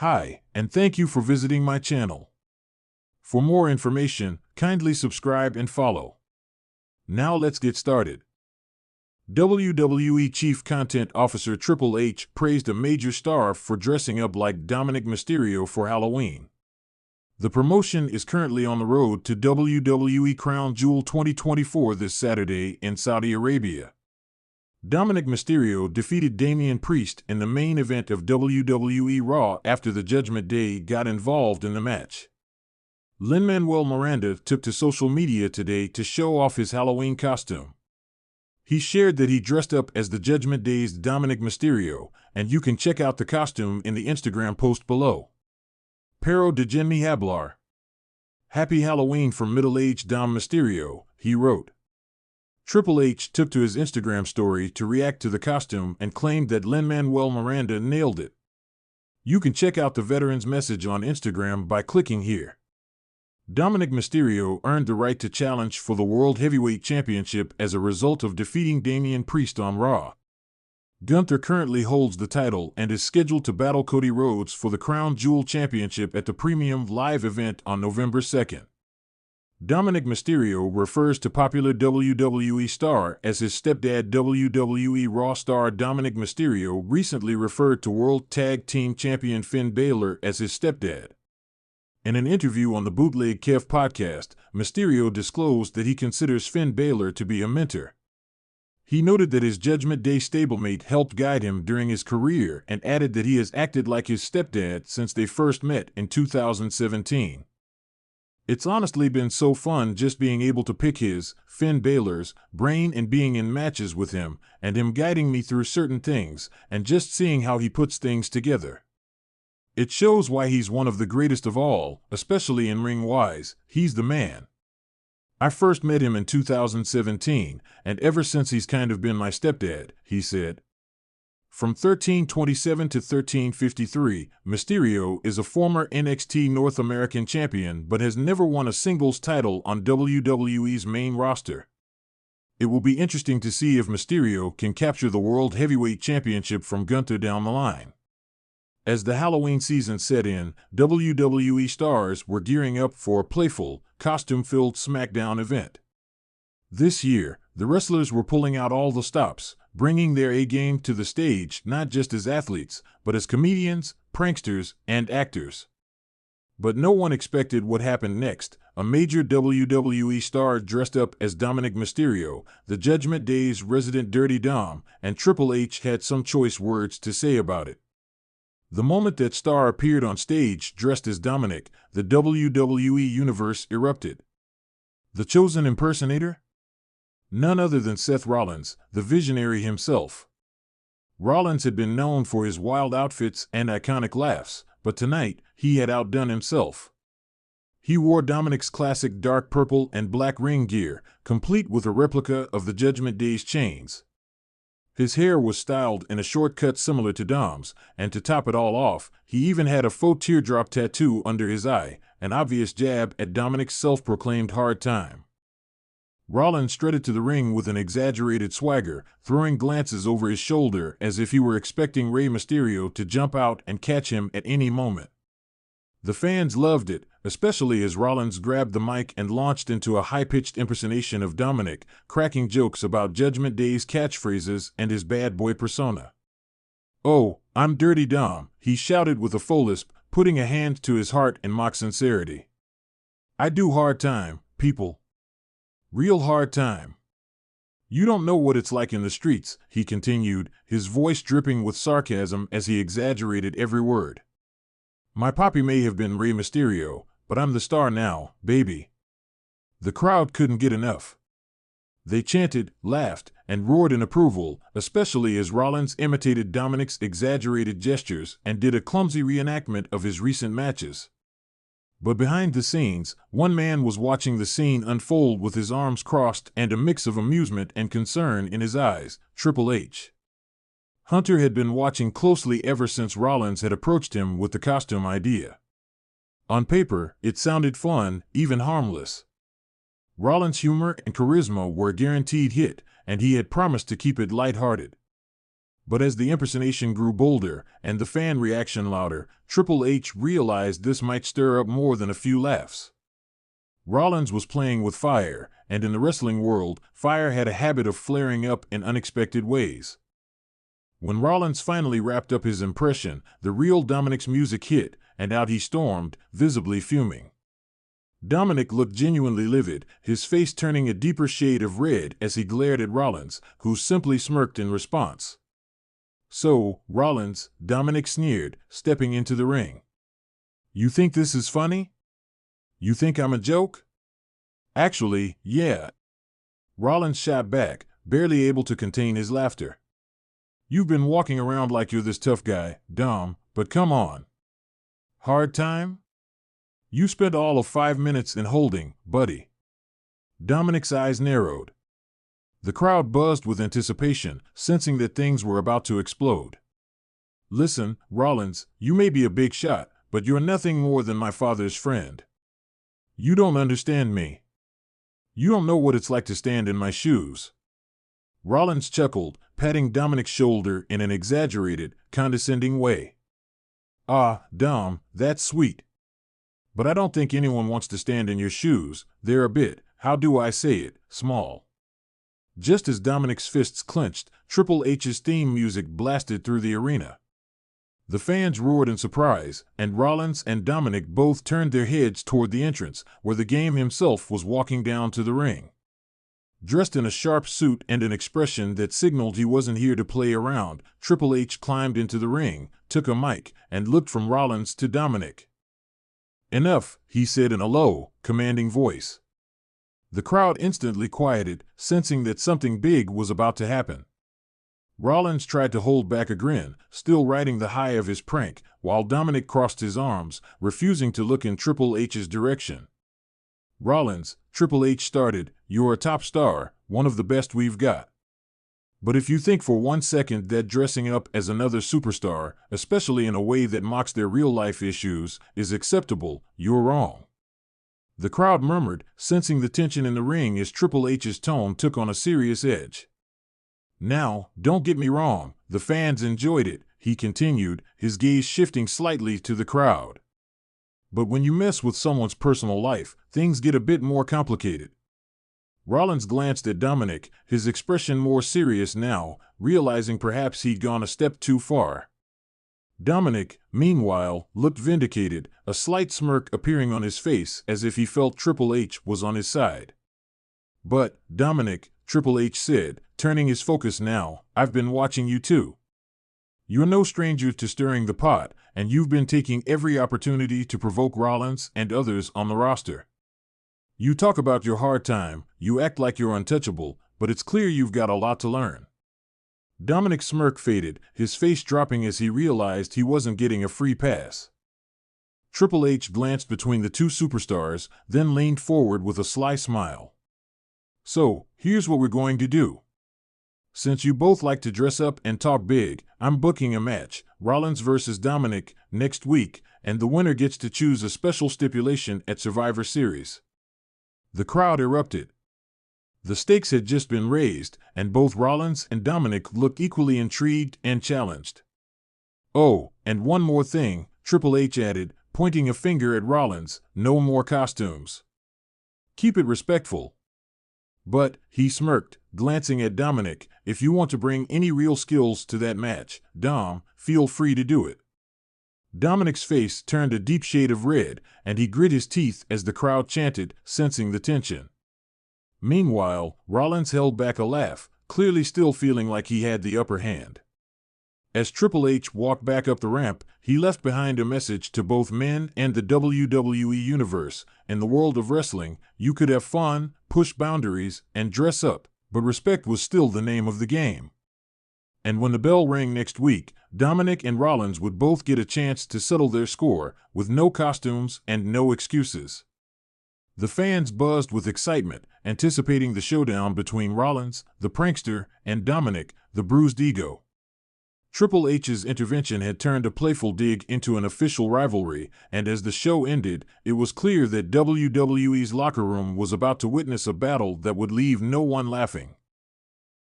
Hi, and thank you for visiting my channel. For more information, kindly subscribe and follow. Now let's get started. WWE Chief Content Officer Triple H praised a major star for dressing up like Dominik Mysterio for Halloween. The promotion is currently on the road to WWE Crown Jewel 2024 this Saturday in Saudi Arabia. Dominik Mysterio defeated Damian Priest in the main event of WWE Raw after the Judgment Day got involved in the match. Lin-Manuel Miranda took to social media today to show off his Halloween costume. He shared that he dressed up as the Judgment Day's Dominik Mysterio, and you can check out the costume in the Instagram post below. Pero de Jenny Hablar. Happy Halloween from middle-aged Dom Mysterio, he wrote. Triple H took to his Instagram story to react to the costume and claimed that Lin-Manuel Miranda nailed it. You can check out the veteran's message on Instagram by clicking here. Dominik Mysterio earned the right to challenge for the World Heavyweight Championship as a result of defeating Damian Priest on Raw. Gunther currently holds the title and is scheduled to battle Cody Rhodes for the Crown Jewel Championship at the Premium Live event on November 2nd. Dominik Mysterio refers to popular WWE star as his stepdad. WWE Raw star Dominik Mysterio recently referred to World Tag Team Champion Finn Balor as his stepdad. In an interview on the Bootleg Kev podcast, Mysterio disclosed that he considers Finn Balor to be a mentor. He noted that his Judgment Day stablemate helped guide him during his career and added that he has acted like his stepdad since they first met in 2017. It's honestly been so fun just being able to pick his, Finn Balor's, brain and being in matches with him, and him guiding me through certain things, and just seeing how he puts things together. It shows why he's one of the greatest of all, especially in ring-wise. He's the man. I first met him in 2017, and ever since he's kind of been my stepdad, he said. From 1327 to 1353, Mysterio is a former NXT North American champion but has never won a singles title on WWE's main roster. It will be interesting to see if Mysterio can capture the World Heavyweight Championship from Gunther down the line. As the Halloween season set in, WWE stars were gearing up for a playful, costume-filled SmackDown event. This year, the wrestlers were pulling out all the stops, bringing their A-game to the stage not just as athletes, but as comedians, pranksters, and actors. But no one expected what happened next. A major WWE star dressed up as Dominik Mysterio, the Judgment Day's resident Dirty Dom, and Triple H had some choice words to say about it. The moment that star appeared on stage dressed as Dominik, the WWE universe erupted. The chosen impersonator? None other than Seth Rollins, the visionary himself. Rollins had been known for his wild outfits and iconic laughs, but tonight, he had outdone himself. He wore Dominik's classic dark purple and black ring gear, complete with a replica of the Judgment Day's chains. His hair was styled in a short cut similar to Dom's, and to top it all off, he even had a faux teardrop tattoo under his eye, an obvious jab at Dominik's self-proclaimed hard time. Rollins strutted to the ring with an exaggerated swagger, throwing glances over his shoulder as if he were expecting Rey Mysterio to jump out and catch him at any moment. The fans loved it, especially as Rollins grabbed the mic and launched into a high-pitched impersonation of Dominik, cracking jokes about Judgment Day's catchphrases and his bad boy persona. "Oh, I'm Dirty Dom," he shouted with a faux lisp, putting a hand to his heart in mock sincerity. "I do hard time, people. Real hard time. You don't know what it's like in the streets," he continued, his voice dripping with sarcasm as he exaggerated every word. "My papi may have been Rey Mysterio, but I'm the star now, baby." The crowd couldn't get enough. They chanted, laughed, and roared in approval, especially as Rollins imitated Dominik's exaggerated gestures and did a clumsy reenactment of his recent matches. But behind the scenes, one man was watching the scene unfold with his arms crossed and a mix of amusement and concern in his eyes, Triple H. Hunter had been watching closely ever since Rollins had approached him with the costume idea. On paper, it sounded fun, even harmless. Rollins' humor and charisma were a guaranteed hit, and he had promised to keep it lighthearted. But as the impersonation grew bolder and the fan reaction louder, Triple H realized this might stir up more than a few laughs. Rollins was playing with fire, and in the wrestling world, fire had a habit of flaring up in unexpected ways. When Rollins finally wrapped up his impression, the real Dominik's music hit, and out he stormed, visibly fuming. Dominik looked genuinely livid, his face turning a deeper shade of red as he glared at Rollins, who simply smirked in response. "So, Rollins," Dominik sneered, stepping into the ring. "You think this is funny? You think I'm a joke?" "Actually, yeah." Rollins shot back, barely able to contain his laughter. "You've been walking around like you're this tough guy, Dom, but come on. Hard time? You spent all of 5 minutes in holding, buddy." Dominik's eyes narrowed. The crowd buzzed with anticipation, sensing that things were about to explode. "Listen, Rollins, you may be a big shot, but you're nothing more than my father's friend. You don't understand me. You don't know what it's like to stand in my shoes." Rollins chuckled, patting Dominik's shoulder in an exaggerated, condescending way. "Ah, Dom, that's sweet. But I don't think anyone wants to stand in your shoes. They're a bit, how do I say it, small." Just as Dominik's fists clenched, Triple H's theme music blasted through the arena. The fans roared in surprise, and Rollins and Dominik both turned their heads toward the entrance, where the Game himself was walking down to the ring. Dressed in a sharp suit and an expression that signaled he wasn't here to play around, Triple H climbed into the ring, took a mic, and looked from Rollins to Dominik. "Enough," he said in a low, commanding voice. The crowd instantly quieted, sensing that something big was about to happen. Rollins tried to hold back a grin, still riding the high of his prank, while Dominik crossed his arms, refusing to look in Triple H's direction. "Rollins," Triple H started, "you're a top star, one of the best we've got. But if you think for 1 second that dressing up as another superstar, especially in a way that mocks their real-life issues, is acceptable, you're wrong." The crowd murmured, sensing the tension in the ring as Triple H's tone took on a serious edge. "Now, don't get me wrong, the fans enjoyed it," he continued, his gaze shifting slightly to the crowd. "But when you mess with someone's personal life, things get a bit more complicated." Rollins glanced at Dominik, his expression more serious now, realizing perhaps he'd gone a step too far. Dominik, meanwhile, looked vindicated, a slight smirk appearing on his face as if he felt Triple H was on his side. "But, Dominik," Triple H said, turning his focus now, "I've been watching you too. You're no stranger to stirring the pot, and you've been taking every opportunity to provoke Rollins and others on the roster. You talk about your hard time, you act like you're untouchable, but it's clear you've got a lot to learn." Dominik's smirk faded, his face dropping as he realized he wasn't getting a free pass. Triple H glanced between the two superstars, then leaned forward with a sly smile. "So, here's what we're going to do. Since you both like to dress up and talk big, I'm booking a match, Rollins versus Dominik, next week, and the winner gets to choose a special stipulation at Survivor Series." The crowd erupted. The stakes had just been raised, and both Rollins and Dominik looked equally intrigued and challenged. "Oh, and one more thing," Triple H added, pointing a finger at Rollins, "no more costumes. Keep it respectful. But," he smirked, glancing at Dominik, "if you want to bring any real skills to that match, Dom, feel free to do it." Dominik's face turned a deep shade of red, and he grit his teeth as the crowd chanted, sensing the tension. Meanwhile, Rollins held back a laugh, clearly still feeling like he had the upper hand. As Triple H walked back up the ramp, he left behind a message to both men and the WWE Universe. In the world of wrestling, you could have fun, push boundaries, and dress up, but respect was still the name of the game. And when the bell rang next week, Dominik and Rollins would both get a chance to settle their score, with no costumes and no excuses. The fans buzzed with excitement, anticipating the showdown between Rollins, the prankster, and Dominik, the bruised ego. Triple H's intervention had turned a playful dig into an official rivalry, and as the show ended, it was clear that WWE's locker room was about to witness a battle that would leave no one laughing.